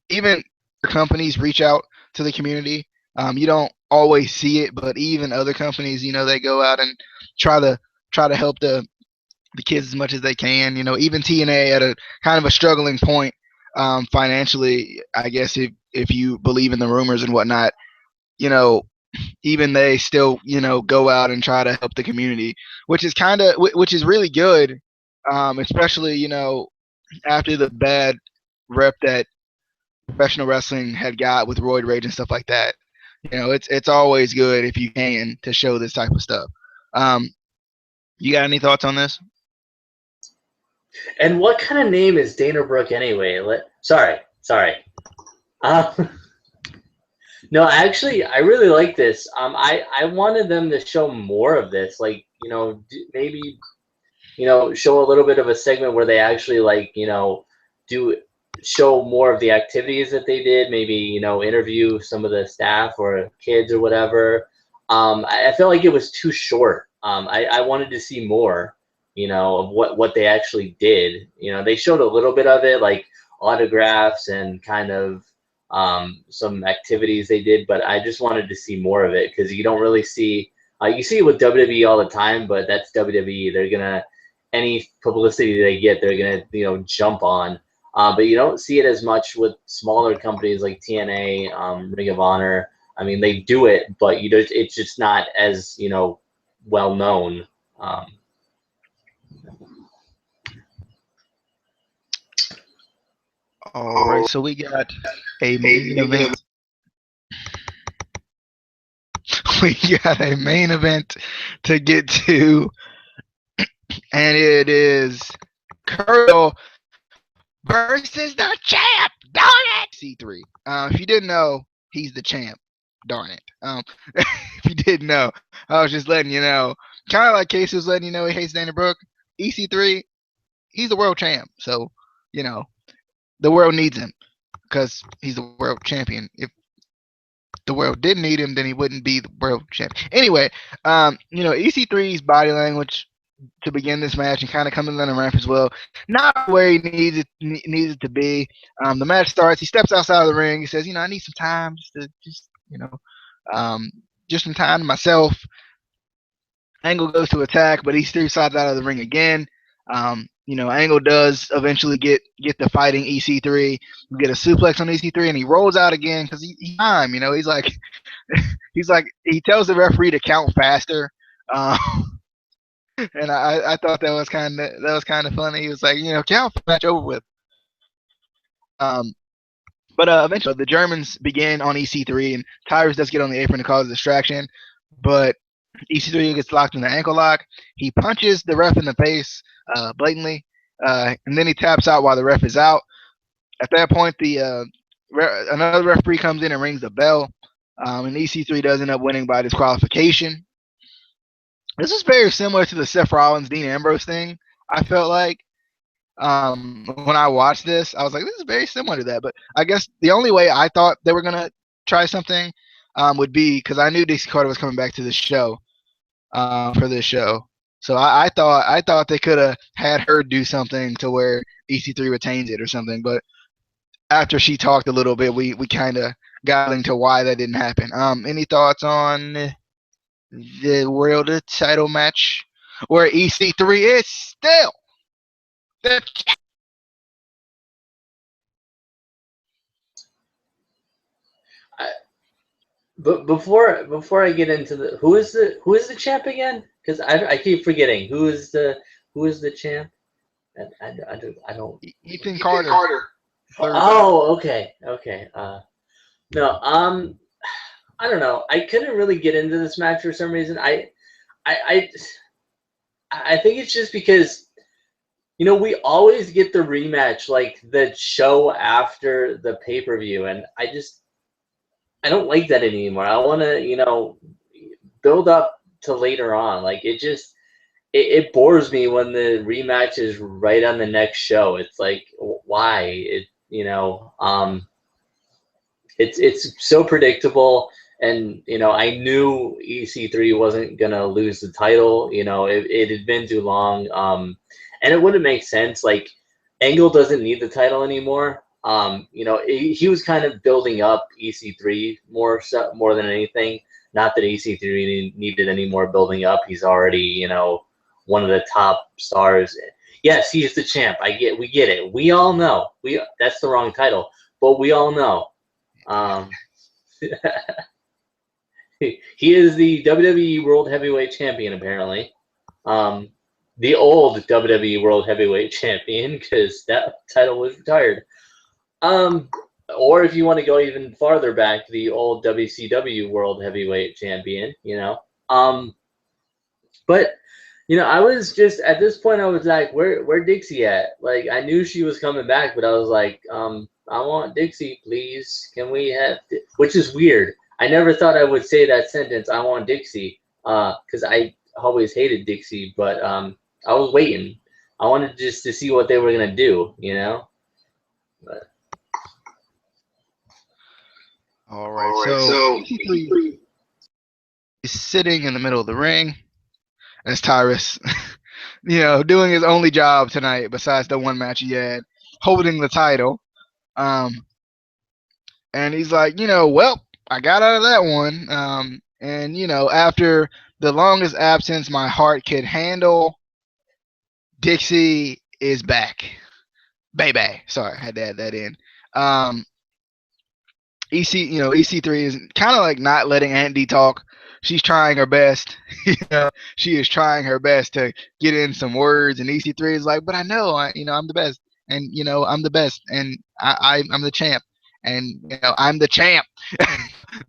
even companies reach out to the community. You don't always see it, but even other companies, they go out and try to help the kids as much as they can. Even TNA at a kind of a struggling point financially, I guess if you believe in the rumors and whatnot, even they still go out and try to help the community, which is really good, especially after the bad rep that professional wrestling had got with roid rage and stuff like that. It's always good if you can to show this type of stuff. You got any thoughts on this?
And what kind of name is Dana Brooke anyway? Sorry. Um, no, actually, I really like this. I wanted them to show more of this. Like, maybe show a little bit of a segment where they actually do show more of the activities that they did. Maybe interview some of the staff or kids or whatever. I felt like it was too short. I wanted to see more, of what they actually did. They showed a little bit of it, like autographs and kind of some activities they did, but I just wanted to see more of it because you don't really see. You see it with WWE all the time, but that's WWE. They're gonna any publicity they get, they're gonna jump on. But you don't see it as much with smaller companies like TNA, Ring of Honor. I mean, they do it, but it's just not as well known.
All right, so we got a main event. We got a main event to get to, and it is Curl versus the champ. Darn it! C3. If you didn't know, he's the champ. Darn it. If you didn't know, I was just letting you know. Kind of like Casey was letting you know he hates Dana Brooke. EC3, he's the world champ. So, the world needs him because he's the world champion. If the world didn't need him, then he wouldn't be the world champion. Anyway, EC3's body language to begin this match and kind of coming on the ramp as well. Not where he needs it to be. The match starts. He steps outside of the ring. He says, I need some time just some time to myself. Angle goes to attack, but he still slides out of the ring again. Angle does eventually get the fighting EC3. We get a suplex on EC3, and he rolls out again because he's time. He's like, he tells the referee to count faster. And I thought that was kind of funny. He was like, count match over with. But eventually the Germans begin on EC3, and Tyrus does get on the apron to cause a distraction, but EC3 gets locked in the ankle lock. He punches the ref in the face blatantly, and then he taps out while the ref is out. At that point, another referee comes in and rings the bell, and EC3 does end up winning by disqualification. This is very similar to the Seth Rollins Dean Ambrose thing. I felt like when I watched this, I was like, this is very similar to that. But I guess the only way I thought they were gonna try something would be because I knew Dixie Carter was coming back to this show for this show. So I thought they could have had her do something to where EC3 retains it or something. But after she talked a little bit, we kind of got into why that didn't happen. Any thoughts on the world title match where EC3 is still the champ?
But before I get into who is the champ again? Because I keep forgetting who is the champ. I don't.
Ethan Carter.
Oh, okay. No, I don't know. I couldn't really get into this match for some reason. I think it's just because we always get the rematch like the show after the pay-per-view, and I don't like that anymore. I want to build up to later on. Like it bores me when the rematch is right on the next show. It's like why it's so predictable. And I knew EC3 wasn't gonna lose the title. It had been too long, and it wouldn't make sense. Like Angle doesn't need the title anymore. He was kind of building up EC3 more than anything. Not that EC3 needed any more building up. He's already one of the top stars. Yes, he's the champ. We get it. We all know. That's the wrong title, but we all know. He is the WWE World Heavyweight Champion, apparently. The old WWE World Heavyweight Champion, because that title was retired. Or if you want to go even farther back, the old WCW World Heavyweight Champion, But I was just at this point. I was like, where Dixie at? Like, I knew she was coming back, but I was like, I want Dixie, please. Can we have? Which is weird. I never thought I would say that sentence. I want Dixie, because I always hated Dixie, but I was waiting. I wanted just to see what they were gonna do, But,
All right,
all right,
so
so
EC3 is sitting in the middle of the ring as Tyrus, doing his only job tonight besides the one match he had, holding the title. Um, and he's like, well, I got out of that one. And after the longest absence my heart could handle, Dixie is back. Baby, sorry, I had to add that in. Um, EC3 is kind of like not letting Andy talk. She's trying her best. She is trying her best to get in some words, and EC3 is like, but I know, I'm the best, and I'm the best, and I'm the champ, and I'm the champ.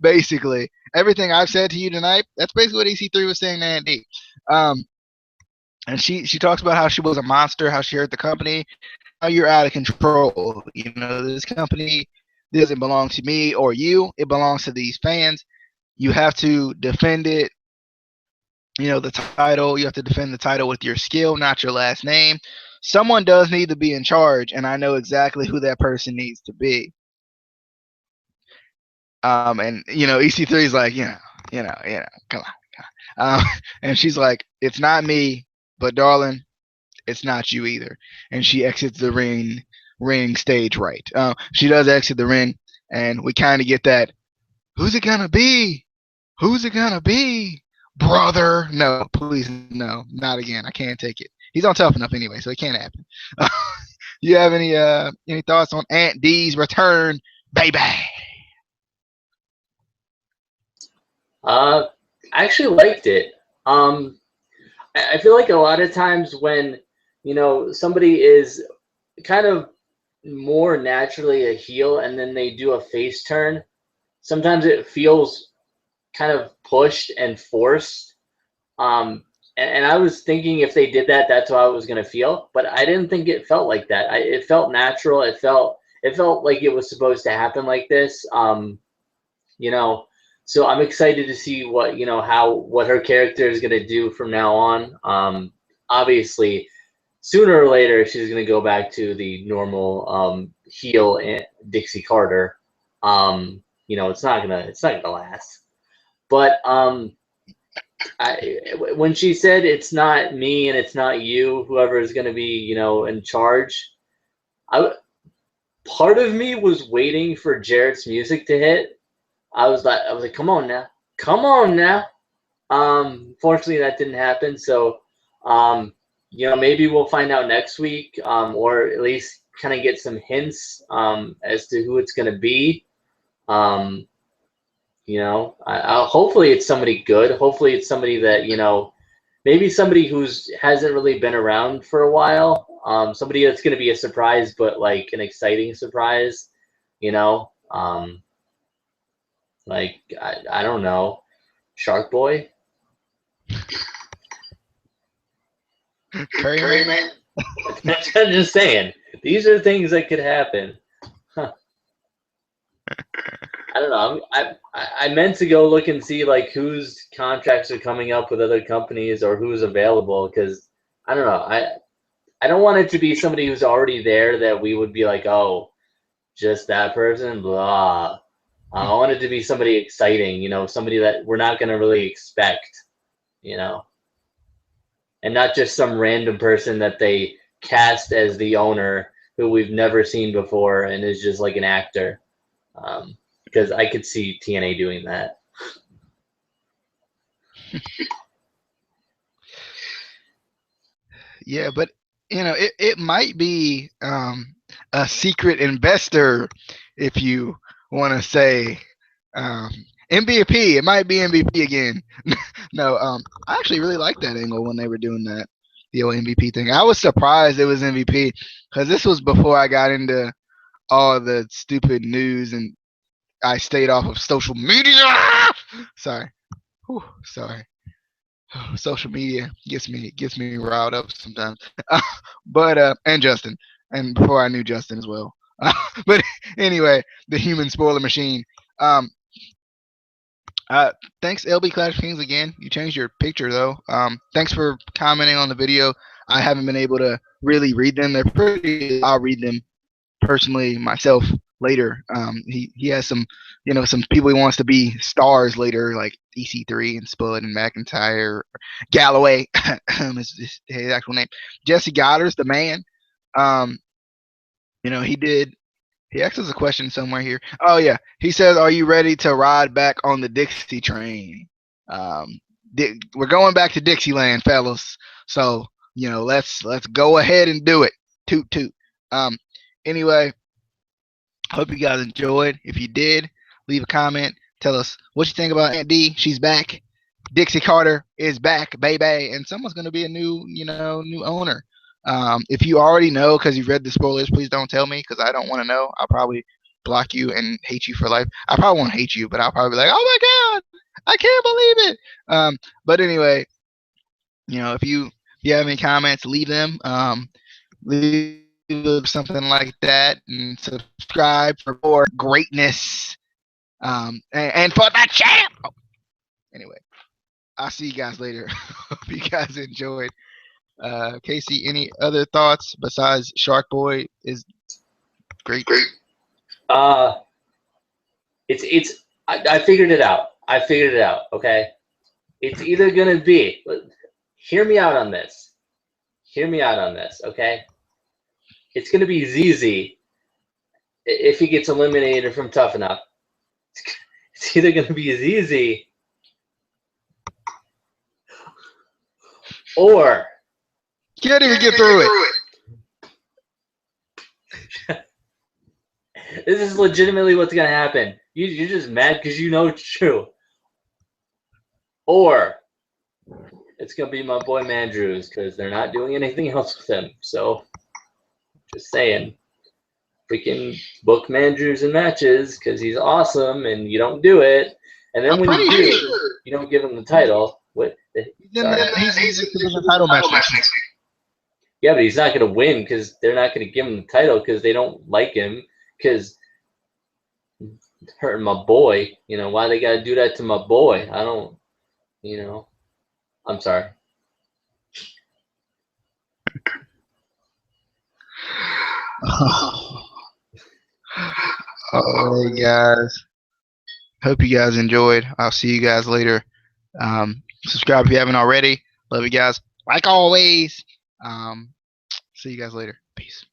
Basically, everything I've said to you tonight, that's basically what EC3 was saying to Andy. Um, and she talks about how she was a monster, how she hurt the company. Now you're out of control. This company doesn't belong to me or you. It belongs to these fans. You have to defend it. The title. You have to defend the title with your skill, not your last name. Someone does need to be in charge, and I know exactly who that person needs to be. And EC3 is like, come on. And she's like, it's not me, but darling, it's not you either. And she exits the ring stage right. She does exit the ring, and we kind of get that. Who's it gonna be? Who's it gonna be? Brother? No, please, no, not again. I can't take it. He's on Tough Enough anyway, so it can't happen. You have any thoughts on Aunt D's return, baby?
I actually liked it. I feel like a lot of times when somebody is kind of more naturally a heel and then they do a face turn, sometimes it feels kind of pushed and forced. And I was thinking if they did that, that's how I was gonna feel. But I didn't think it felt like that. It felt natural. It felt like it was supposed to happen like this. You know, so I'm excited to see what her character is gonna do from now on. Obviously, sooner or later she's gonna go back to the normal heel Dixie Carter. It's not gonna last. But when she said it's not me and it's not you, whoever is going to be, in charge, I part of me was waiting for Jarrett's music to hit. I was like, come on now. Fortunately, that didn't happen. So, maybe we'll find out next week, or at least kind of get some hints as to who it's going to be. Um, hopefully it's somebody good. Hopefully it's somebody that maybe somebody who's hasn't really been around for a while. Somebody that's going to be a surprise, but like an exciting surprise. You know, like I don't know, Shark Boy,
Curry
Man. I'm just saying, these are things that could happen. I don't know. I meant to go look and see like whose contracts are coming up with other companies or who's available because I don't know. I don't want it to be somebody who's already there that we would be like, oh, just that person, blah. I want it to be somebody exciting, somebody that we're not going to really expect, you know, and not just some random person that they cast as the owner who we've never seen before and is just like an actor. Because I could see TNA doing that.
Yeah, but it might be a secret investor, if you want to say um, MVP. It might be MVP again. No, I actually really liked that angle when they were doing that, the old MVP thing. I was surprised it was MVP because this was before I got into all the stupid news and I stayed off of social media. Sorry, Whew, sorry. social media gets me riled up sometimes. But and Justin, and before I knew Justin as well. But anyway, the human spoiler machine. Um, thanks LB Clash of Kings again. You changed your picture though. Thanks for commenting on the video. I haven't been able to really read them. They're pretty. I'll read them personally myself later. He has some some people he wants to be stars later, like EC3 and Spud and McIntyre, Galloway is his actual name. Jesse Goddard's the man. Um, he did. He asked us a question somewhere here. Oh yeah, he says, "Are you ready to ride back on the Dixie train?" Um, we're going back to Dixieland, fellas. So let's go ahead and do it. Toot toot. Um, anyway, hope you guys enjoyed. If you did, leave a comment. Tell us what you think about Aunt D. She's back. Dixie Carter is back, baby, and someone's going to be a new owner. If you already know because you've read the spoilers, please don't tell me because I don't want to know. I'll probably block you and hate you for life. I probably won't hate you, but I'll probably be like, "Oh my god, I can't believe it." But anyway, if you have any comments, leave them. Leave something like that and subscribe for more greatness. And for the champ. Oh, anyway, I'll see you guys later. Hope you guys enjoyed. Casey, any other thoughts besides Shark Boy is great?
Uh, I figured it out. I figured it out. Okay, it's either gonna be. Hear me out on this. Hear me out on this. Okay, it's gonna be ZZ if he gets eliminated from Tough Enough. It's either gonna be ZZ or
can't even get through it.
This is legitimately what's gonna happen. You're just mad because you know it's true. Or it's gonna be my boy Mandrews because they're not doing anything else with him. So just saying, we can book Mandrews in matches because he's awesome, and you don't do it. And then when you do, you don't give him the title. What?
He's in the title match next week.
Yeah, but he's not going to win because they're not going to give him the title because they don't like him because hurting my boy. Why they got to do that to my boy? I don't. I'm sorry.
All right, guys. Hope you guys enjoyed. I'll see you guys later. Subscribe if you haven't already. Love you guys. Like always. See you guys later. Peace.